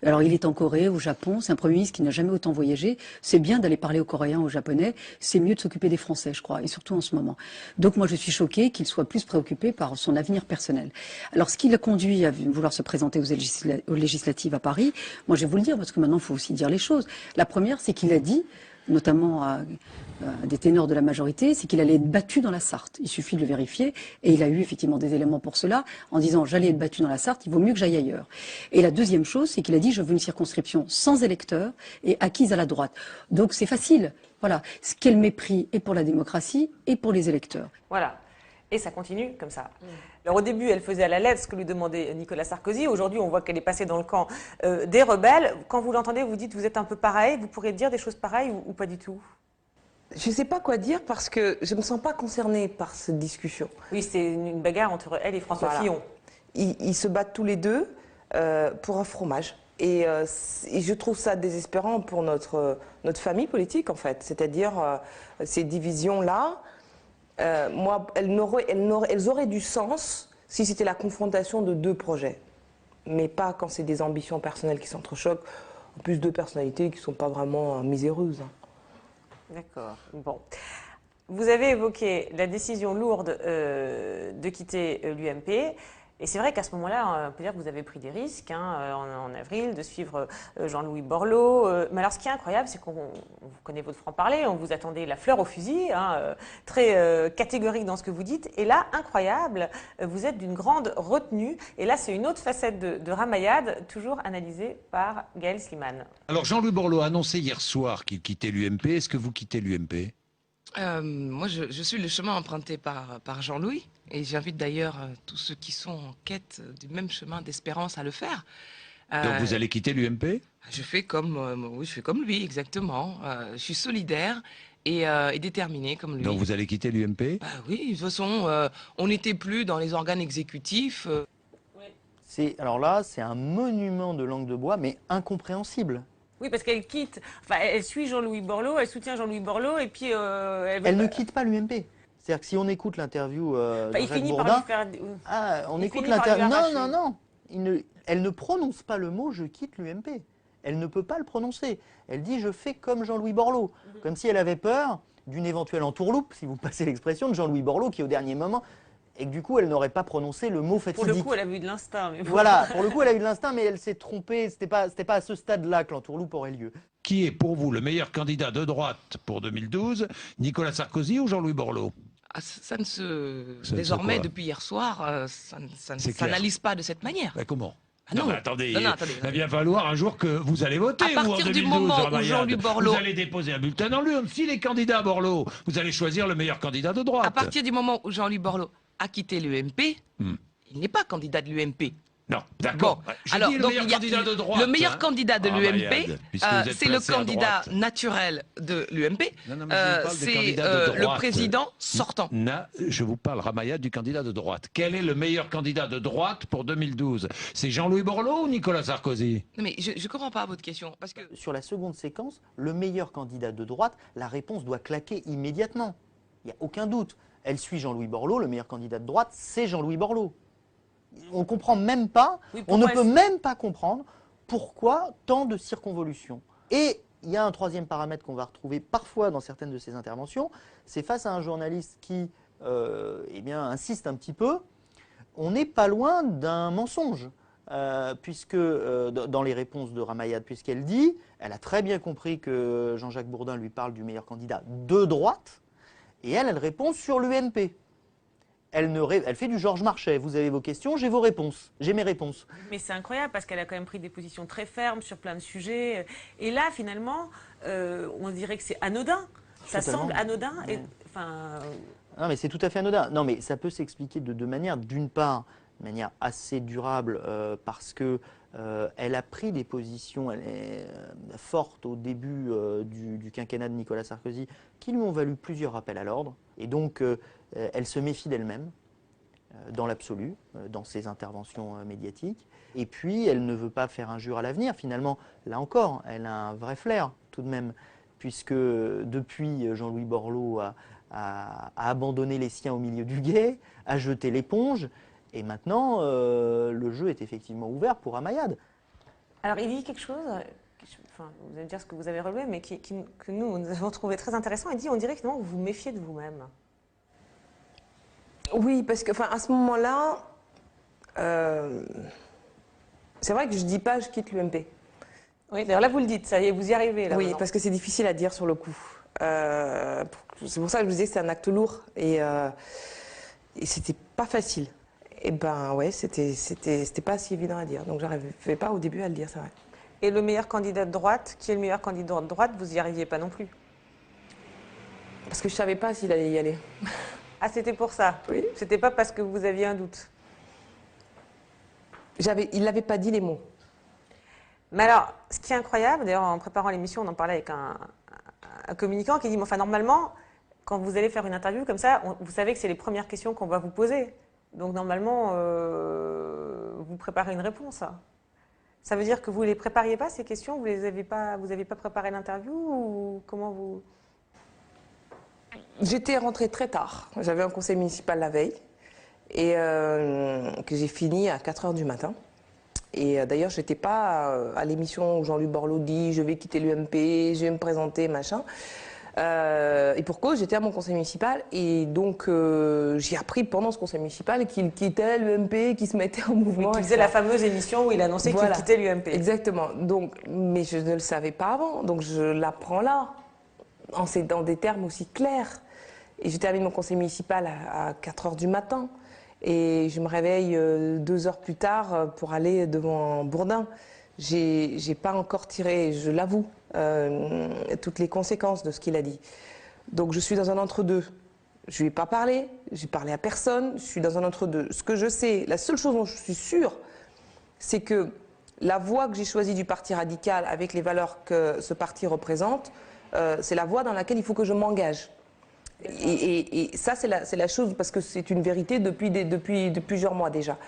Alors, il est en Corée, au Japon, c'est un Premier ministre qui n'a jamais autant voyagé. C'est bien d'aller parler aux Coréens, aux Japonais, c'est mieux de s'occuper des Français, je crois, et surtout en ce moment. Donc, moi, je suis choquée qu'il soit plus préoccupé par son avenir personnel. Alors, ce qui l'a conduit à vouloir se présenter aux législatives à Paris, moi, je vais vous le dire, parce que maintenant, il faut aussi dire les choses. La première, c'est qu'il a dit, notamment à des ténors de la majorité, c'est qu'il allait être battu dans la Sarthe. Il suffit de le vérifier, et il a eu effectivement des éléments pour cela, en disant j'allais être battu dans la Sarthe, il vaut mieux que j'aille ailleurs. Et la deuxième chose, c'est qu'il a dit je veux une circonscription sans électeurs et acquise à la droite. Donc c'est facile, voilà. Ce qu'est le mépris et pour la démocratie et pour les électeurs. Voilà. Et ça continue comme ça. Alors au début, elle faisait à la lettre ce que lui demandait Nicolas Sarkozy. Aujourd'hui, on voit qu'elle est passée dans le camp des rebelles. Quand vous l'entendez, vous dites vous êtes un peu pareil. Vous pourriez dire des choses pareilles ou pas du tout? Je ne sais pas quoi dire parce que je ne me sens pas concernée par cette discussion. Oui, c'est une bagarre entre elle et François Fillon. Ils se battent tous les deux pour un fromage. Et je trouve ça désespérant pour notre famille politique, en fait. C'est-à-dire ces divisions-là. Moi, elles auraient du sens si c'était la confrontation de deux projets, mais pas quand c'est des ambitions personnelles qui s'entrechoquent, en plus deux personnalités qui ne sont pas vraiment miséreuses. D'accord. Bon. Vous avez évoqué la décision lourde de quitter l'UMP. Et c'est vrai qu'à ce moment-là, on peut dire que vous avez pris des risques en avril, de suivre Jean-Louis Borloo. Mais alors, ce qui est incroyable, c'est qu'on vous connaît votre franc-parler, on vous attendait la fleur au fusil, très catégorique dans ce que vous dites. Et là, incroyable, vous êtes d'une grande retenue. Et là, c'est une autre facette de Ramayad, toujours analysée par Gaël Slimane. Alors, Jean-Louis Borloo a annoncé hier soir qu'il quittait l'UMP. Est-ce que vous quittez l'UMP ? Moi, je suis le chemin emprunté par Jean-Louis, et j'invite d'ailleurs tous ceux qui sont en quête du même chemin d'espérance à le faire. Donc vous allez quitter l'UMP ? Je fais comme lui, exactement. Je suis solidaire et déterminé comme lui. Donc vous allez quitter l'UMP ? Oui, de toute façon, on n'était plus dans les organes exécutifs. Alors là, c'est un monument de langue de bois, mais incompréhensible. Oui, parce qu'elle quitte, elle suit Jean-Louis Borloo, elle soutient Jean-Louis Borloo, et puis elle ne quitte pas l'UMP. C'est-à-dire que si on écoute l'interview de Jacques Bourdin, on écoute l'interview. Non. Elle ne prononce pas le mot « je quitte l'UMP ». Elle ne peut pas le prononcer. Elle dit « je fais comme Jean-Louis Borloo ». Comme si elle avait peur d'une éventuelle entourloupe, si vous passez l'expression, de Jean-Louis Borloo qui, au dernier moment... Et que du coup, elle n'aurait pas prononcé le mot fatidique. Pour le coup, elle a eu de l'instinct. Voilà, pour le coup, elle a eu de l'instinct, mais elle s'est trompée. C'était pas à ce stade-là que l'entourloupe aurait lieu. qui est pour vous le meilleur candidat de droite pour 2012, Nicolas Sarkozy ou Jean-Louis Borloo? Ça ne se... Ça ne se Désormais, quoi depuis hier soir, ça ne C'est clair. s'analyse pas de cette manière. Ben comment? Ah non. mais attendez, Non, attendez. il va bien falloir un jour que vous allez voter. À vous, en partir du 2012, moment où Ramayad. Jean-Louis Borloo- Vous allez déposer un bulletin dans l'urne. S'il est candidat Borloo, vous allez choisir le meilleur candidat de droite. À partir du moment où Jean-Louis Borloo a quitté l'UMP, il n'est pas candidat de l'UMP. Non, d'accord. Bon, Je alors, dis le donc, meilleur il y a- candidat de droite. le meilleur hein. candidat de Ramayad, l'UMP, puisque vous êtes c'est le placé à candidat droite. naturel de l'UMP, Non, non, mais je vous parle des c'est candidats de le droite. président sortant. Je vous parle, Ramayad, du candidat de droite. Quel est le meilleur candidat de droite pour 2012? C'est Jean-Louis Borloo ou Nicolas Sarkozy? Non, mais je ne comprends pas votre question. Parce que... Sur la seconde séquence, le meilleur candidat de droite, la réponse doit claquer immédiatement. Il n'y a aucun doute. Elle suit Jean-Louis Borloo, le meilleur candidat de droite, c'est Jean-Louis Borloo. On ne comprend même pas, Oui, on ne pourquoi peut même pas comprendre pourquoi tant de circonvolutions. Et il y a un troisième paramètre qu'on va retrouver parfois dans certaines de ces interventions, c'est face à un journaliste qui eh bien, insiste un petit peu, on n'est pas loin d'un mensonge. Puisque dans les réponses de Ramayad, puisqu'elle dit, elle a très bien compris que Jean-Jacques Bourdin lui parle du meilleur candidat de droite, et elle répond sur l'UMP. Elle fait du Georges Marchais. Vous avez vos questions, j'ai vos réponses. J'ai mes réponses. Mais c'est incroyable parce qu'elle a quand même pris des positions très fermes sur plein de sujets. Et là, finalement, on dirait que c'est anodin. Ça Totalement. semble anodin. Et, Ouais. enfin, Non, mais c'est tout à fait anodin. Non, mais ça peut s'expliquer de deux manières. D'une part, de manière assez durable, parce que elle a pris des positions fortes au début du quinquennat de Nicolas Sarkozy qui lui ont valu plusieurs rappels à l'ordre. Et donc, elle se méfie d'elle-même, dans l'absolu, dans ses interventions médiatiques. Et puis, elle ne veut pas faire injure à l'avenir. Finalement, là encore, elle a un vrai flair, tout de même, puisque depuis, Jean-Louis Borloo a abandonné les siens au milieu du gué, a jeté l'éponge, et maintenant, le jeu est effectivement ouvert pour Ramayad. alors, il dit quelque chose, enfin, vous allez me dire ce que vous avez relevé, mais que nous avons trouvé très intéressant. Il dit, on dirait que non, vous vous méfiez de vous-même. Oui, parce que, à ce moment-là, c'est vrai que je dis pas je quitte l'UMP. Oui, d'ailleurs là, vous le dites, ça y est, vous y arrivez. Là, Oui, maintenant. parce que c'est difficile à dire sur le coup. C'est pour ça que je vous disais que c'est un acte lourd et c'était pas facile. Et ben ouais, c'était pas si évident à dire. Donc j'arrivais pas au début à le dire, c'est vrai. Et le meilleur candidat de droite, qui est le meilleur candidat de droite, vous y arriviez pas non plus. Parce que je savais pas s'il allait y aller. Ah, c'était pour ça. Oui. C'était pas parce que vous aviez un doute. Il n'avait pas dit les mots. Mais alors, ce qui est incroyable, d'ailleurs en préparant l'émission, on en parlait avec un communicant qui dit, mais enfin normalement, quand vous allez faire une interview comme ça, vous savez que c'est les premières questions qu'on va vous poser. Donc normalement, vous préparez une réponse. Ça veut dire que vous ne les prépariez pas, ces questions? Vous n'avez pas préparé l'interview ou comment vous... J'étais rentrée très tard. J'avais un conseil municipal la veille et que j'ai fini à 4h du matin. Et d'ailleurs, je n'étais pas à l'émission où Jean-Louis Borloo dit « je vais quitter l'UMP, je vais me présenter, machin ». Et pour cause, j'étais à mon conseil municipal et donc j'ai appris pendant ce conseil municipal qu'il quittait l'UMP, qu'il se mettait en mouvement. Il faisait la fameuse émission où il annonçait qu'il quittait l'UMP. Exactement. Donc, mais je ne le savais pas avant, donc je l'apprends là, dans des termes aussi clairs. Et je termine mon conseil municipal à 4h du matin. Et je me réveille 2 heures plus tard pour aller devant Bourdin. J'ai pas encore tiré, je l'avoue, toutes les conséquences de ce qu'il a dit. Donc je suis dans un entre-deux. Je lui ai pas parlé, j'ai parlé à personne, je suis dans un entre-deux. Ce que je sais, la seule chose dont je suis sûre, c'est que la voie que j'ai choisie du Parti radical avec les valeurs que ce parti représente, c'est la voie dans laquelle il faut que je m'engage. Et ça, c'est la chose, parce que c'est une vérité depuis plusieurs mois déjà.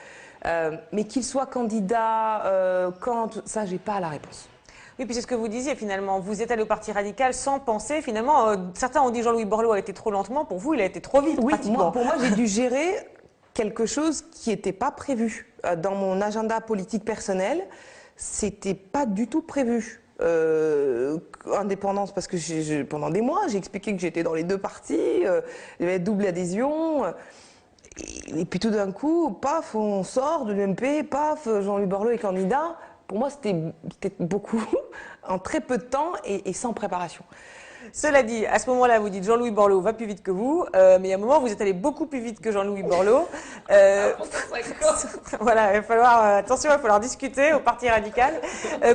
Mais qu'il soit candidat, ça, j'ai pas la réponse. Oui, puis c'est ce que vous disiez finalement. Vous êtes allé au Parti radical sans penser. Finalement, certains ont dit Jean-Louis Borloo a été trop lentement. Pour vous, il a été trop vite. Oui, pratiquement. pour moi, j'ai dû gérer quelque chose qui n'était pas prévu. Dans mon agenda politique personnel, c'était pas du tout prévu. Indépendance, parce que pendant des mois, j'ai expliqué que j'étais dans les deux partis, il y avait double adhésion. Et puis tout d'un coup, paf, on sort de l'UMP, paf, Jean-Louis Borloo est candidat. Pour moi, c'était beaucoup en très peu de temps et sans préparation. Cela dit, à ce moment-là, vous dites Jean-Louis Borloo va plus vite que vous, mais il y a un moment, vous êtes allé beaucoup plus vite que Jean-Louis Borloo. Voilà, il va falloir, attention, il va falloir discuter au Parti radical.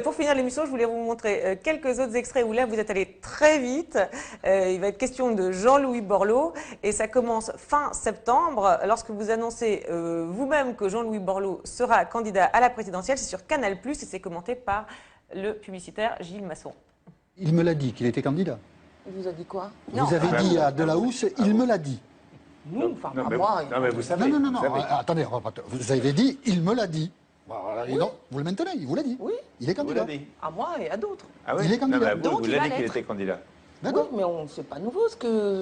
Pour finir l'émission, je voulais vous montrer quelques autres extraits où là, vous êtes allé très vite. Il va être question de Jean-Louis Borloo et ça commence fin septembre, lorsque vous annoncez vous-même que Jean-Louis Borloo sera candidat à la présidentielle. C'est sur Canal+, et c'est commenté par le publicitaire Gilles Masson. Il me l'a dit qu'il était candidat. Il vous a dit quoi? Vous avez dit à Delahousse, il me l'a dit. Nous, enfin, pas moi. Non, mais vous savez. Non, vous savez. attendez, vous avez dit, il me l'a dit. Voilà, Oui. non, vous le maintenez, il vous l'a dit. Oui. Il est candidat. Vous l'avez dit. À moi et à d'autres. Ah oui. Il est candidat. Non, mais Donc, vous il l'avez va dit qu'il l'être. était candidat. D'accord. Oui, mais c'est pas nouveau ce que.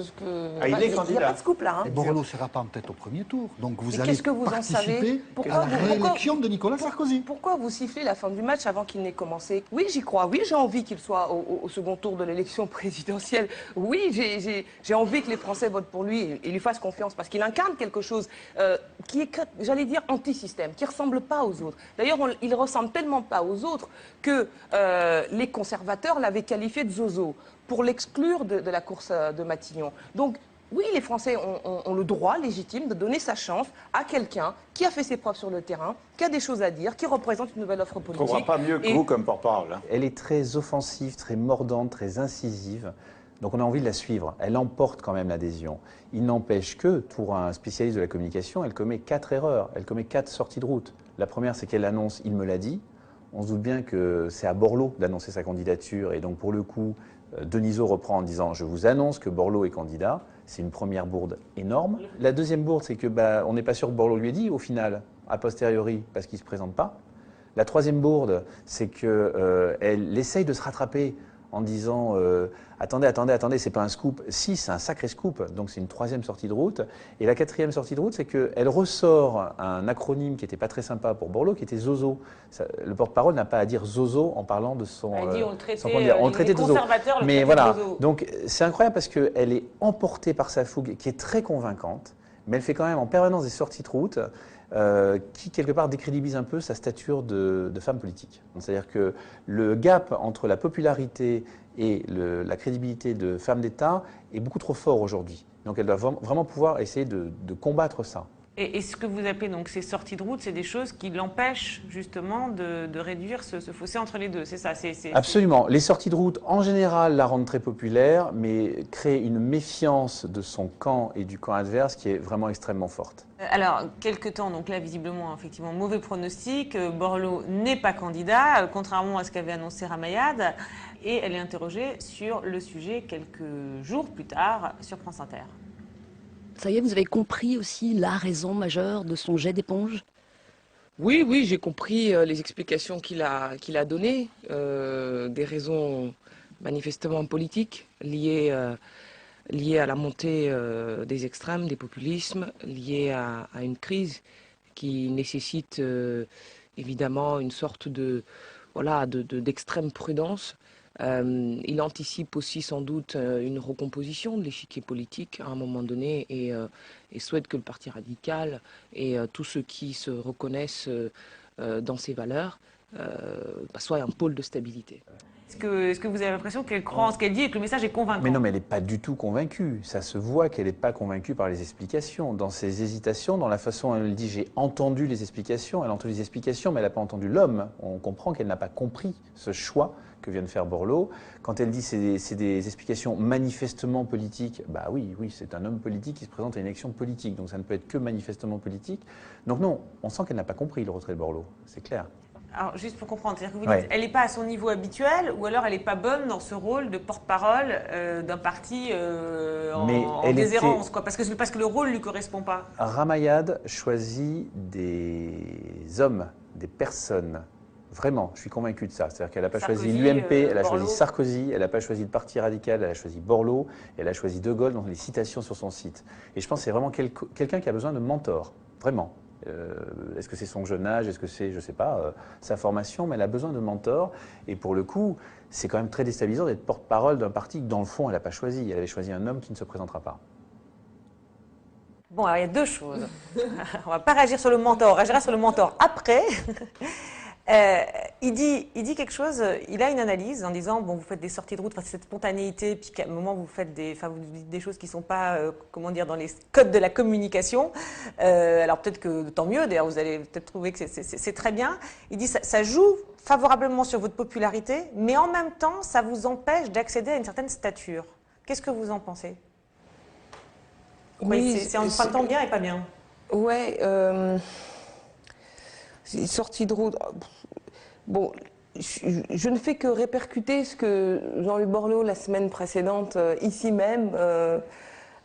Ah, il est n'y a candidat. pas de scoop là. Hein. Borloo ne sera pas en tête au premier tour. Donc vous Mais allez qu'est-ce que vous en savez? participer Pourquoi à la vous- réélection de Nicolas Sarkozy. Pourquoi vous sifflez la fin du match avant qu'il n'ait commencé? Oui, j'y crois. Oui, j'ai envie qu'il soit au second tour de l'élection présidentielle. Oui, j'ai envie que les Français votent pour lui et lui fassent confiance parce qu'il incarne quelque chose qui est, j'allais dire, anti-système, qui ne ressemble pas aux autres. D'ailleurs, il ne ressemble tellement pas aux autres que les conservateurs l'avaient qualifié de zozo pour l'exclure de la course de Matignon. Donc, oui, les Français ont le droit légitime de donner sa chance à quelqu'un qui a fait ses preuves sur le terrain, qui a des choses à dire, qui représente une nouvelle offre On ne politique. trouvera pas mieux que vous comme porte-parole. Hein. Elle est très offensive, très mordante, très incisive. Donc on a envie de la suivre. Elle emporte quand même l'adhésion. Il n'empêche que, pour un spécialiste de la communication, elle commet 4 erreurs. Elle commet 4 sorties de route. La première, c'est qu'elle annonce « il me l'a dit ». On se doute bien que c'est à Borloo d'annoncer sa candidature. Et donc pour le coup, Denisot reprend en disant « je vous annonce que Borloo est candidat ». C'est une première bourde énorme. La deuxième bourde, c'est que on n'est pas sûr que Borloo lui ait dit au final, a posteriori, parce qu'il ne se présente pas. La troisième bourde, c'est qu'elle essaye de se rattraper en disant attendez, c'est pas un scoop. Si, c'est un sacré scoop. Donc c'est une troisième sortie de route. Et la quatrième sortie de route, c'est qu'elle ressort un acronyme qui n'était pas très sympa pour Borloo, qui était Zozo. Le porte-parole n'a pas à dire Zozo en parlant de son. Elle dit on le on le traitait les de Zozo. conservateurs le Mais traitaient voilà. de Zozo. Donc c'est incroyable parce qu'elle est emportée par sa fougue, qui est très convaincante, mais elle fait quand même en permanence des sorties de route. Qui, quelque part, décrédibilise un peu sa stature de femme politique. C'est-à-dire que le gap entre la popularité et la crédibilité de femme d'État est beaucoup trop fort aujourd'hui. Donc elle doit vraiment pouvoir essayer de combattre ça. Et ce que vous appelez donc ces sorties de route, c'est des choses qui l'empêchent justement de réduire ce fossé entre les deux, c'est ça? Absolument. Les sorties de route, en général, la rendent très populaire, mais créent une méfiance de son camp et du camp adverse qui est vraiment extrêmement forte. Alors, quelque temps, donc là, visiblement, effectivement, mauvais pronostic. Borloo n'est pas candidat, contrairement à ce qu'avait annoncé Ramayad. Et elle est interrogée sur le sujet quelques jours plus tard sur France Inter. Ça y est, vous avez compris aussi la raison majeure de son jet d'éponge? Oui, j'ai compris les explications qu'il a données, des raisons manifestement politiques liées à la montée des extrêmes, des populismes, liées à une crise qui nécessite évidemment une sorte d'extrême prudence. Il anticipe aussi sans doute une recomposition de l'échiquier politique à un moment donné et souhaite que le Parti radical et tous ceux qui se reconnaissent dans ses valeurs soient un pôle de stabilité. Est-ce que vous avez l'impression qu'elle croit en ce qu'elle dit et que le message est convaincant? Mais non, mais elle n'est pas du tout convaincue. Ça se voit qu'elle n'est pas convaincue par les explications. Dans ses hésitations, dans la façon dont elle dit « j'ai entendu les explications », elle a entendu les explications, mais elle n'a pas entendu l'homme. On comprend qu'elle n'a pas compris ce choix que vient de faire Borloo. Quand elle dit c'est des explications manifestement politiques, bah oui, c'est un homme politique qui se présente à une élection politique, donc ça ne peut être que manifestement politique. Donc non, on sent qu'elle n'a pas compris le retrait de Borloo, c'est clair. Alors, juste pour comprendre, c'est-à-dire que vous dites, elle n'est pas à son niveau habituel, ou alors elle n'est pas bonne dans ce rôle de porte-parole d'un parti en déshérence, quoi, parce que le rôle ne lui correspond pas. Ramayad choisit des hommes, des personnes. Vraiment, je suis convaincu de ça. C'est-à-dire qu'elle n'a pas choisi l'UMP, elle a choisi Sarkozy, elle n'a pas choisi le Parti radical, elle a choisi Borloo, elle a choisi De Gaulle dans les citations sur son site. Et je pense que c'est vraiment quelqu'un qui a besoin de mentor, vraiment. Est-ce que c'est son jeune âge, est-ce que c'est, je ne sais pas, sa formation, mais elle a besoin de mentor. Et pour le coup, c'est quand même très déstabilisant d'être porte-parole d'un parti que dans le fond, elle n'a pas choisi. Elle avait choisi un homme qui ne se présentera pas. Bon, alors il y a deux choses. On ne va pas réagir sur le mentor, on réagira sur le mentor après. Il dit quelque chose, il a une analyse en disant, bon, vous faites des sorties de route, cette spontanéité, puis qu'à un moment, vous dites des choses qui ne sont pas, comment dire, dans les codes de la communication. Alors peut-être que tant mieux, d'ailleurs, vous allez peut-être trouver que c'est très bien. Il dit, ça joue favorablement sur votre popularité, mais en même temps, ça vous empêche d'accéder à une certaine stature. Qu'est-ce que vous en pensez? Oui, c'est en temps bien et pas bien. Ouais, sortie de route. Bon, je ne fais que répercuter ce que Jean-Luc Borloo, la semaine précédente, ici même,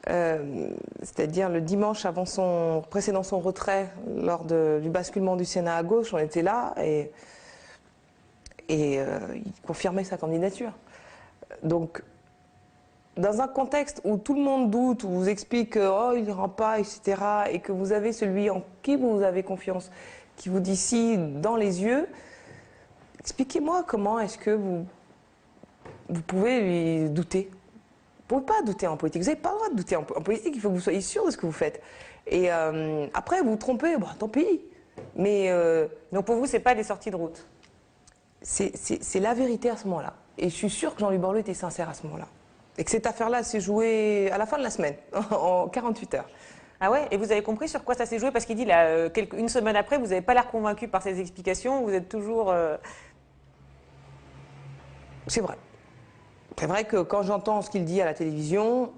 c'est-à-dire le dimanche précédant son retrait, lors du basculement du Sénat à gauche, on était là et il confirmait sa candidature. Donc, dans un contexte où tout le monde doute, où vous explique oh, il n'ira pas, etc., et que vous avez celui en qui vous avez confiance, qui vous dit si dans les yeux, expliquez-moi comment est-ce que vous pouvez lui douter. Vous ne pouvez pas douter en politique, vous n'avez pas le droit de douter en politique, il faut que vous soyez sûr de ce que vous faites. Et après, vous vous trompez, bah, tant pis. Mais, donc pour vous, ce n'est pas des sorties de route? C'est la vérité à ce moment-là. Et je suis sûre que Jean-Luc Borloo était sincère à ce moment-là. Et que cette affaire-là s'est jouée à la fin de la semaine, en 48 heures. Ah ouais? Et vous avez compris sur quoi ça s'est joué? Parce qu'il dit, là, une semaine après, vous n'avez pas l'air convaincu par ses explications, vous êtes toujours... C'est vrai. C'est vrai que quand j'entends ce qu'il dit à la télévision,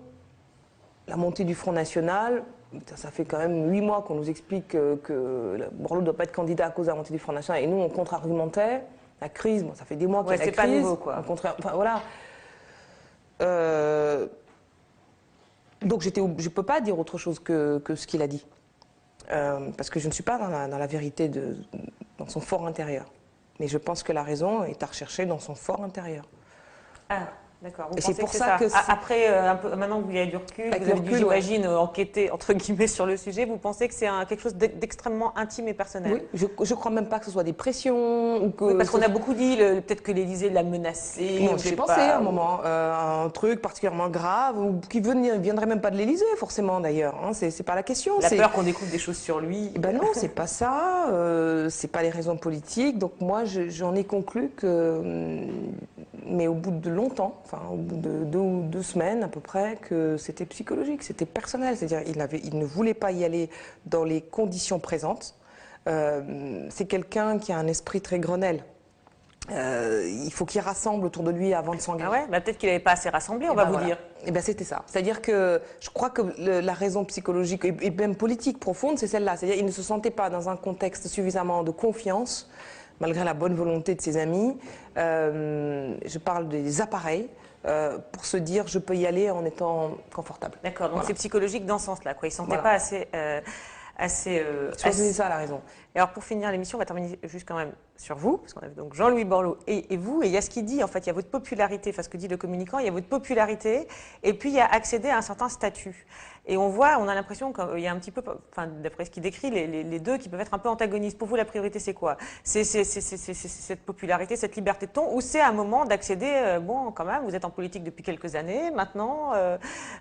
la montée du Front National, ça fait quand même 8 mois qu'on nous explique que Borloo ne doit pas être candidat à cause de la montée du Front National, et nous, on contre-argumentait. La crise, bon, ça fait des mois qu'il y a la crise. C'est pas nouveau, quoi. Au contraire, enfin, voilà. Donc je ne peux pas dire autre chose que ce qu'il a dit. Parce que je ne suis pas dans la vérité, dans son fort intérieur. Mais je pense que la raison est à rechercher dans son fort intérieur. Ah, d'accord. Et c'est pour ça que... Après, maintenant que vous avez du recul, vous avez dû, j'imagine, enquêter, entre guillemets, sur le sujet, vous pensez que c'est quelque chose d'extrêmement intime et personnel? Oui, je ne crois même pas que ce soit des pressions. Ou que parce qu'on a beaucoup dit, peut-être que l'Élysée l'a menacé. Non, j'ai pensé à un moment, un truc particulièrement grave, ou qui ne viendrait même pas de l'Élysée, forcément d'ailleurs. Hein, c'est pas la question. La peur qu'on découvre des choses sur lui. Ben non, c'est pas ça. C'est pas les raisons politiques. Donc moi, j'en ai conclu que... Mais au bout de longtemps, enfin au bout de 2 semaines à peu près, que c'était psychologique, c'était personnel. C'est-à-dire il ne voulait pas y aller dans les conditions présentes. C'est quelqu'un qui a un esprit très Grenelle. Il faut qu'il rassemble autour de lui avant de s'engager. Ah ouais, bah peut-être qu'il n'avait pas assez rassemblé, on va vous dire. Et ben c'était ça. C'est-à-dire que je crois que la raison psychologique et même politique profonde, c'est celle-là. C'est-à-dire qu'il ne se sentait pas dans un contexte suffisamment de confiance, malgré la bonne volonté de ses amis. Je parle des appareils. Pour se dire je peux y aller en étant confortable. D'accord, donc c'est psychologique dans ce sens-là, quoi. Il ne sentait pas assez... C'est ça la raison. Et alors pour finir l'émission, on va terminer juste quand même sur vous, parce qu'on a donc Jean-Louis Borloo et vous, et il y a ce qu'il dit, en fait, il y a votre popularité, enfin ce que dit le communicant, il y a votre popularité, et puis il y a accéder à un certain statut. Et on a l'impression qu'il y a un petit peu, enfin d'après ce qu'il décrit, les deux qui peuvent être un peu antagonistes. Pour vous, la priorité c'est quoi? C'est cette popularité, cette liberté de ton, ou c'est un moment d'accéder, bon quand même, vous êtes en politique depuis quelques années, maintenant,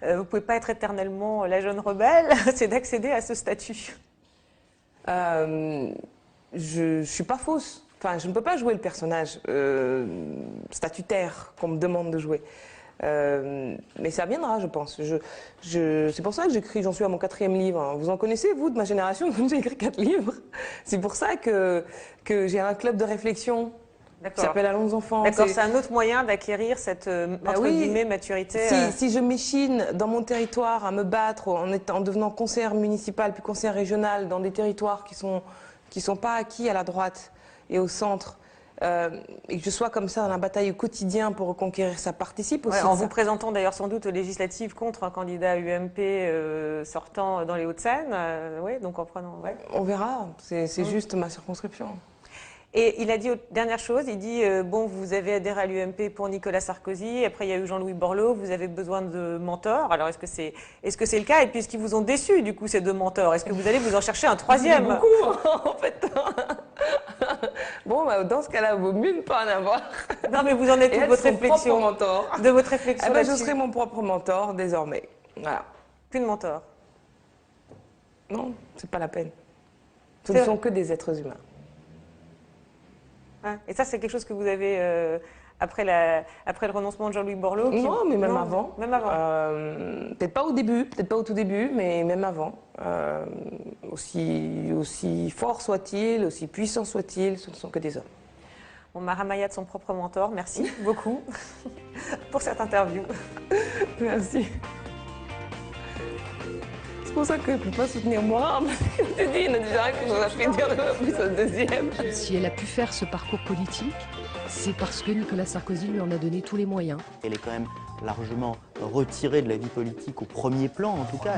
vous ne pouvez pas être éternellement la jeune rebelle, c'est d'accéder à ce statut. Je ne suis pas fausse. Enfin, je ne peux pas jouer le personnage statutaire qu'on me demande de jouer. Mais ça viendra, je pense. C'est pour ça que j'écris, j'en suis à mon 4e livre. Vous en connaissez, vous, de ma génération, j'ai écrit 4 livres. C'est pour ça que j'ai un club de réflexion qui s'appelle Allons enfants. D'accord, c'est un autre moyen d'acquérir cette, entre guillemets, maturité. Si je m'échine dans mon territoire à me battre en devenant conseillère municipale puis conseillère régionale dans des territoires qui sont pas acquis à la droite et au centre, et que je sois comme ça dans la bataille au quotidien pour reconquérir, ça participe aussi. En vous présentant d'ailleurs sans doute aux législatives contre un candidat UMP sortant dans les Hauts-de-Seine, donc en prenant... Ouais. On verra, c'est juste ma circonscription. Et il a dit, dernière chose, il dit, bon, vous avez adhéré à l'UMP pour Nicolas Sarkozy, après il y a eu Jean-Louis Borloo, vous avez besoin de mentors. Alors est-ce que c'est le cas? Et puis est-ce qu'ils vous ont déçu, du coup, ces 2 mentors? Est-ce que vous allez vous en chercher un 3e? Beaucoup, en fait. Bon, bah, dans ce cas-là, il vaut mieux ne pas en avoir. Non, mais vous en êtes de votre réflexion. De votre réflexion. Je serai mon propre mentor, désormais. Voilà. Plus de mentor? Non, c'est pas la peine. Ce ne sont que des êtres humains. Hein, et ça, c'est quelque chose que vous avez après le renoncement de Jean-Louis Borloo Non, mais même avant. Même avant. Peut-être pas au début, peut-être pas au tout début, mais même avant. Aussi fort soit-il, aussi puissant soit-il, ce ne sont que des hommes. Bon, Ramayad, son propre mentor, merci beaucoup pour cette interview. Merci. C'est pour ça que je ne peux pas soutenir moi. Tu dis, il y en a déjà un qui nous a fait dire plus au deuxième. Si elle a pu faire ce parcours politique, c'est parce que Nicolas Sarkozy lui en a donné tous les moyens. Elle est quand même largement retirée de la vie politique au premier plan, en tout cas.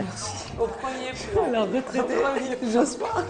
Au premier plan. La retraitée, j'ose pas.